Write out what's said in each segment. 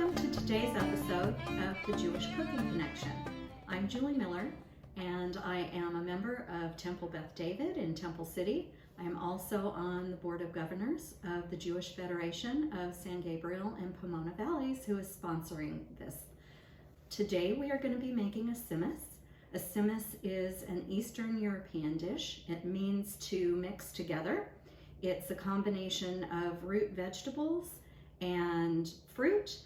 Welcome to today's episode of the Jewish Cooking Connection. I'm Julie Miller, and I am a member of Temple Beth David in Temple City. I am also on the Board of Governors of the Jewish Federation of San Gabriel and Pomona Valleys, who is sponsoring this. Today we are going to be making a tzimmes. A tzimmes is an Eastern European dish. It means to mix together. It's a combination of root vegetables and fruit.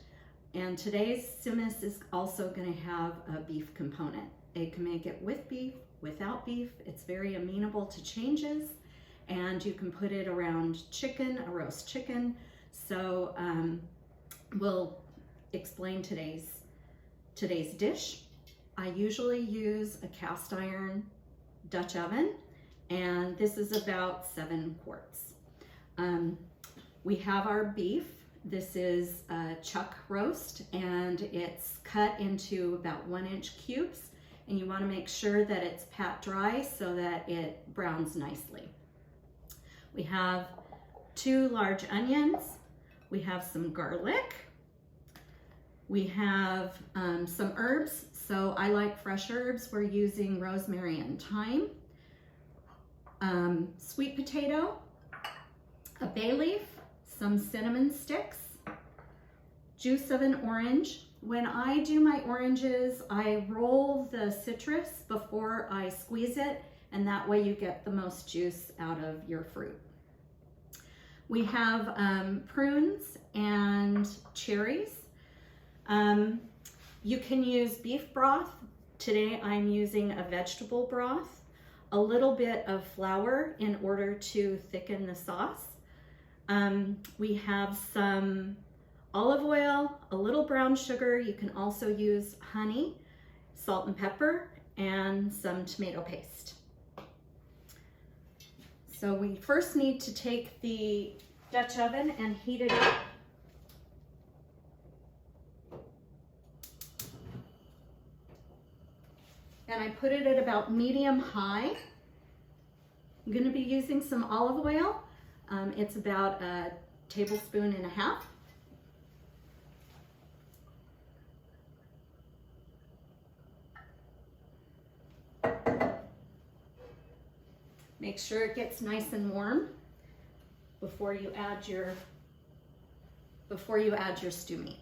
And today's tzimmes is also going to have a beef component. You can make it with beef, without beef. It's very amenable to changes. And you can put it around chicken, a roast chicken. So we'll explain today's dish. I usually use a cast iron Dutch oven, and this is about 7 quarts. We have our beef. This is a chuck roast, and it's cut into about 1-inch cubes, and you want to make sure that it's pat dry so that it browns nicely. We have 2 large onions. We have some garlic. We have some herbs. So I like fresh herbs. We're using rosemary and thyme. Sweet potato, a bay leaf, some cinnamon sticks, juice of an orange. When I do my oranges, I roll the citrus before I squeeze it, and that way you get the most juice out of your fruit. We have prunes and cherries. You can use beef broth. Today I'm using a vegetable broth, a little bit of flour in order to thicken the sauce. We have some olive oil, a little brown sugar. You can also use honey, salt and pepper, and some tomato paste. So we first need to take the Dutch oven and heat it up. And I put it at about medium high. I'm going to be using some olive oil. It's about 1.5 tablespoons. Make sure it gets nice and warm before you add your stew meat.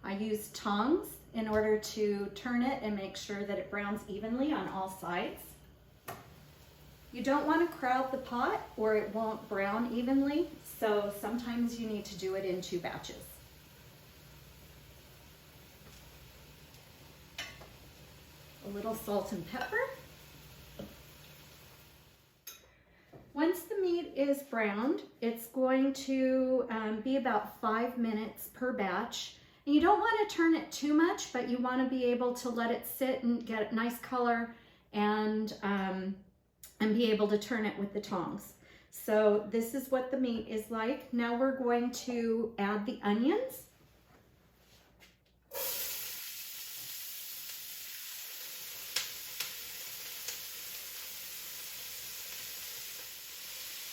I use tongs in order to turn it and make sure that it browns evenly on all sides. You don't want to crowd the pot or it won't brown evenly, so sometimes you need to do it in 2 batches. A little salt and pepper. Once the meat is browned, it's going to be about 5 minutes per batch. And you don't want to turn it too much, but you want to be able to let it sit and get a nice color and be able to turn it with the tongs. So this is what the meat is like. Now we're going to add the onions.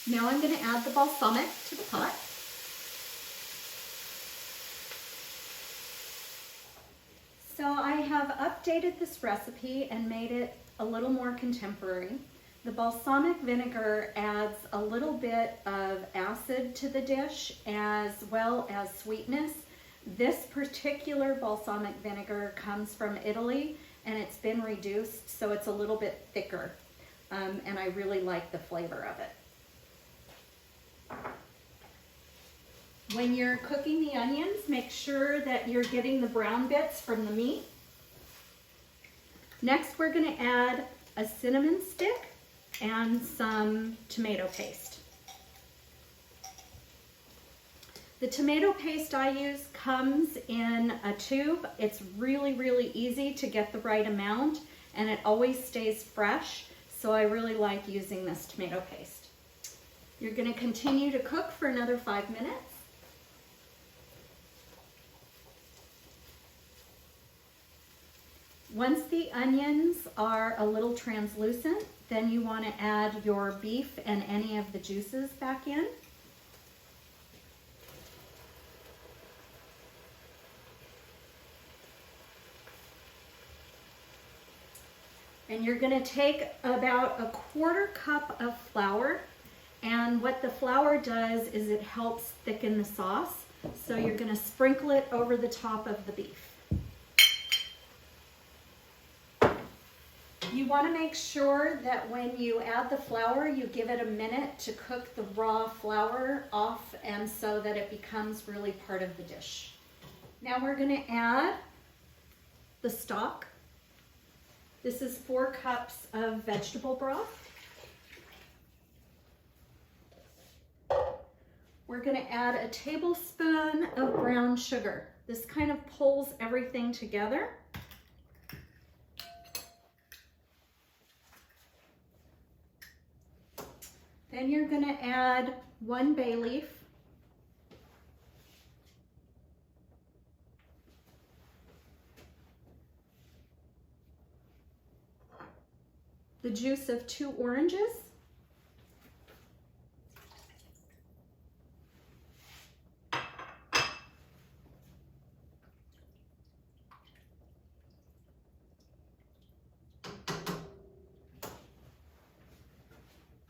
Now I'm going to add the balsamic to the pot. So I have updated this recipe and made it a little more contemporary. The balsamic vinegar adds a little bit of acid to the dish as well as sweetness. This particular balsamic vinegar comes from Italy, and it's been reduced so it's a little bit thicker, and I really like the flavor of it. When you're cooking the onions, make sure that you're getting the brown bits from the meat. Next, we're going to add a cinnamon stick and some tomato paste. The tomato paste I use comes in a tube. It's really, really easy to get the right amount, and it always stays fresh, so I really like using this tomato paste. You're going to continue to cook for another 5 minutes. Once the onions are a little translucent, then you want to add your beef and any of the juices back in. And you're going to take about a 1/4 cup of flour, and what the flour does is it helps thicken the sauce. So you're going to sprinkle it over the top of the beef. You want to make sure that when you add the flour, you give it a minute to cook the raw flour off, and so that it becomes really part of the dish. Now we're going to add the stock. This is 4 cups of vegetable broth. We're going to add a tablespoon of brown sugar. This kind of pulls everything together. Then you're going to add 1 bay leaf. The juice of 2 oranges.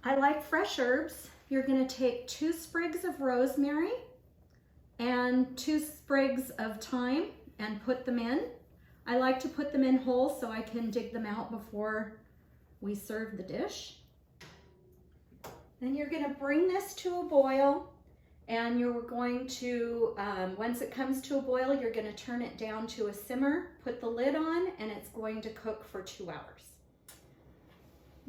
I like fresh herbs. You're going to take 2 sprigs of rosemary and 2 sprigs of thyme and put them in. I like to put them in whole so I can dig them out before we serve the dish. Then you're going to bring this to a boil, and you're going to, once it comes to a boil, you're going to turn it down to a simmer, put the lid on, and it's going to cook for 2 hours.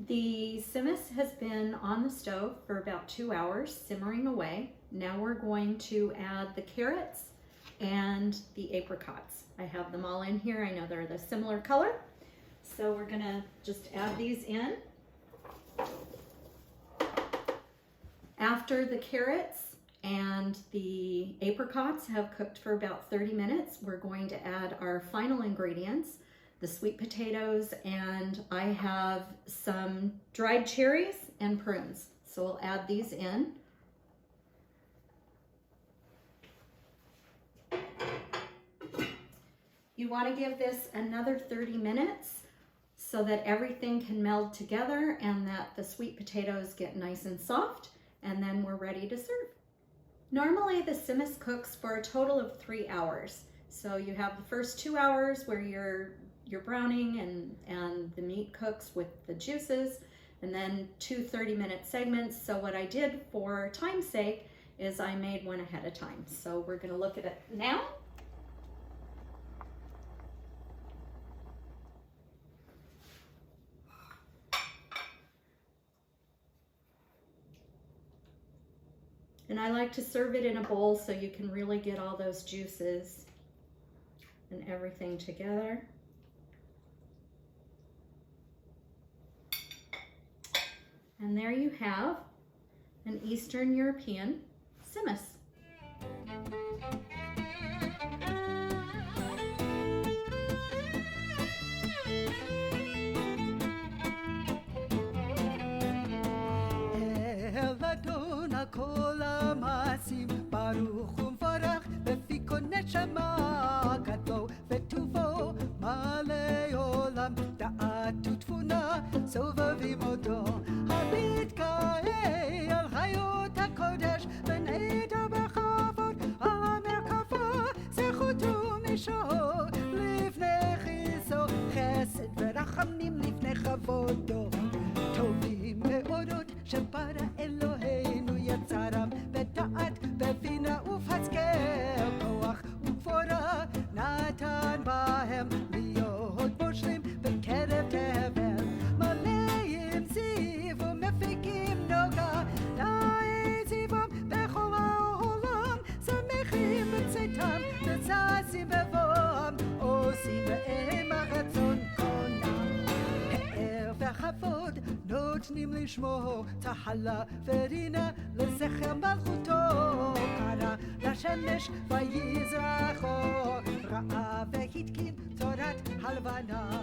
The Tzimmes has been on the stove for about 2 hours, simmering away. Now we're going to add the carrots and the apricots. I have them all in here. I know they're the similar color. So we're gonna just add these in. After the carrots and the apricots have cooked for about 30 minutes, we're going to add our final ingredients, the sweet potatoes, and I have some dried cherries and prunes. So we'll add these in. You want to give this another 30 minutes so that everything can meld together and that the sweet potatoes get nice and soft, and then we're ready to serve. Normally the Tzimmes cooks for a total of 3 hours. So you have the first 2 hours where you're browning and the meat cooks with the juices, and then 2 30-minute segments. So what I did for time's sake is I made one ahead of time. So we're going to look at it now. And I like to serve it in a bowl so you can really get all those juices and everything together. And there you have an Eastern European Tzimmes. טובים מאורות שברא אלוהינו יצרם בדעת בבינה ובהשכל כוח וגבורה נתן בהם להיות מושלים בקרב תבל מלאים זיו ומפיקים נוגה די זיוום בכל העולם שמחים בצאתם וזזים בבואם עושים בהם הרצון והכבוד נותנים לשמו תחלה ורינה לזכר מלכותו קרא לשמש ויזרחו ראה והתקין תורת הלבנה